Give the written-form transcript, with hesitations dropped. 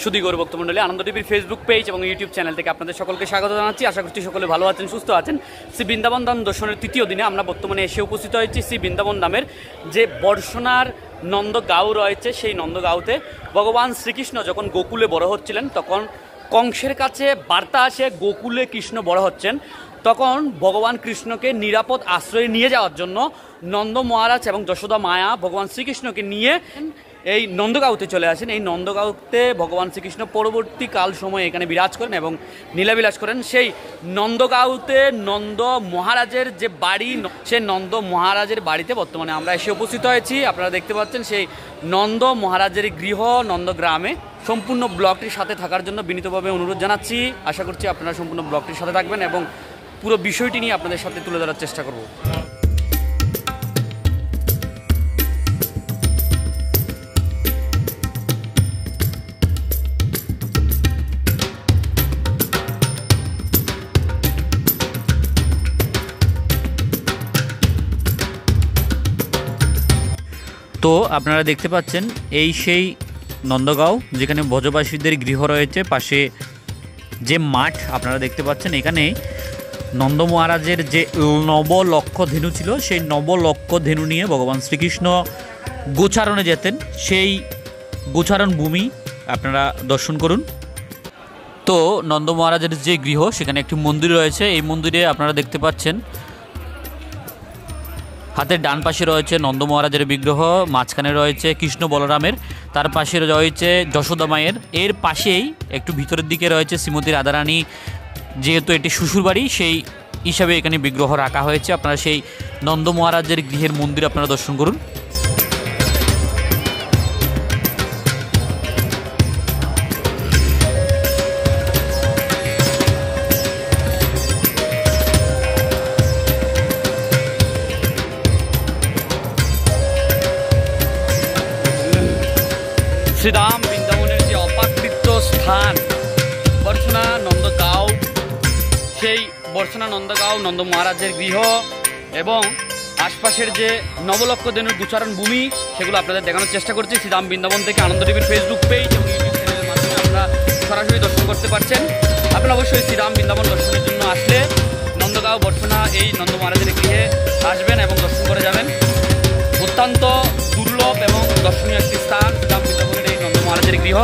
সুধী গৌর ভক্তমণ্ডলী, আনন্দ টিভির Facebook page এবং ইউটিউব চ্যানেল থেকে আপনাদের সকলকে স্বাগত জানাচ্ছি। আশা করছি সকলে ভালো আছেন, সুস্থ আছেন। শ্রী বৃন্দাবন ধাম দর্শনের তৃতীয় দিনে আমরা বর্তমানে এসে উপস্থিত হয়েছি শ্রী বৃন্দাবন ধামের যে বর্ষনার নন্দগাঁও রয়েছে, সেই নন্দগাঁওতে ভগবান শ্রীকৃষ্ণ যখন গোকুলে বড় হচ্ছিলেন তখন কংসের কাছে বার্তা আসে গোকুলে কৃষ্ণ বড় হচ্ছেন। তখন ভগবান কৃষ্ণকে নিরাপদ আশ্রয়ে নিয়ে যাওয়ার জন্য নন্দ মহারাজ এবং যশোদা মায়া ভগবান শ্রীকৃষ্ণকে নিয়ে এই নন্দগাঁওতে চলে আসেন। এই নন্দগাঁওতে ভগবান শ্রীকৃষ্ণ পরবর্তীকাল সময় এখানে বিরাজ করেন এবং লীলাবিলাস করেন। সেই নন্দগাঁওতে নন্দ মহারাজের যে বাড়ি, সেই নন্দ মহারাজের বাড়িতে বর্তমানে আমরা এসে উপস্থিত হয়েছি। আপনারা দেখতে পাচ্ছেন সেই নন্দ মহারাজের গৃহ নন্দগ্রামে। সম্পূর্ণ ব্লগটির সাথে থাকার জন্য বিনীতভাবে অনুরোধ জানাচ্ছি। আশা করছি আপনারা সম্পূর্ণ ব্লগটির সাথে থাকবেন এবং পুরো বিষয়টি নিয়ে আপনাদের সাথে তুলে ধরার চেষ্টা করব। তো আপনারা দেখতে পাচ্ছেন এই সেই নন্দগাঁও, যেখানে ব্রজবাসীদের গৃহ রয়েছে। পাশে যে মাঠ আপনারা দেখতে পাচ্ছেন, এখানে নন্দ মহারাজের যে নবলক্ষ ধেনু ছিল, সেই নবলক্ষ ধেনু নিয়ে ভগবান শ্রীকৃষ্ণ গোচারণে যেতেন। সেই গোচারণ ভূমি আপনারা দর্শন করুন। তো নন্দ মহারাজের যে গৃহ, সেখানে একটি মন্দির রয়েছে। এই মন্দিরে আপনারা দেখতে পাচ্ছেন হাতের ডান পাশে রয়েছে নন্দ মহারাজের বিগ্রহ, মাঝখানে রয়েছে কৃষ্ণ বলরামের, তার পাশে রয়েছে যশোদা মায়ের। এর পাশেই একটু ভিতরের দিকে রয়েছে শ্রীমতী রাধারানী। যেহেতু এটি শ্বশুরবাড়ি, সেই হিসাবে এখানে বিগ্রহ রাখা হয়েছে। আপনারা সেই নন্দ মহারাজের গৃহের মন্দির আপনারা দর্শন করুন। শ্রীধাম বৃন্দাবনের যে অপাকৃত স্থান বর্ষনা নন্দগাঁও, সেই বর্ষনা নন্দগাঁও নন্দ মহারাজের গৃহ এবং আশপাশের যে নবলক্ষ ধেনুর গোচারণ ভূমি, সেগুলো আপনাদের দেখানোর চেষ্টা করছি। শ্রীধাম বৃন্দাবন থেকে আনন্দ টিভির ফেসবুক পেজ এবং ইউটিউব চ্যানেলের মাধ্যমে আপনারা সরাসরি দর্শন করতে পারছেন। আপনারা অবশ্যই শ্রীধাম বৃন্দাবন দর্শনের জন্য আসলে নন্দগাঁও বর্ষনা এই নন্দ মহারাজের গৃহে আসবেন এবং দর্শন করে যাবেন। অত্যন্ত দুর্লভ এবং দর্শনীয় একটি স্থান শ্রীধাম বৃন্দাবনের এই নন্দ মহারাজের গৃহ।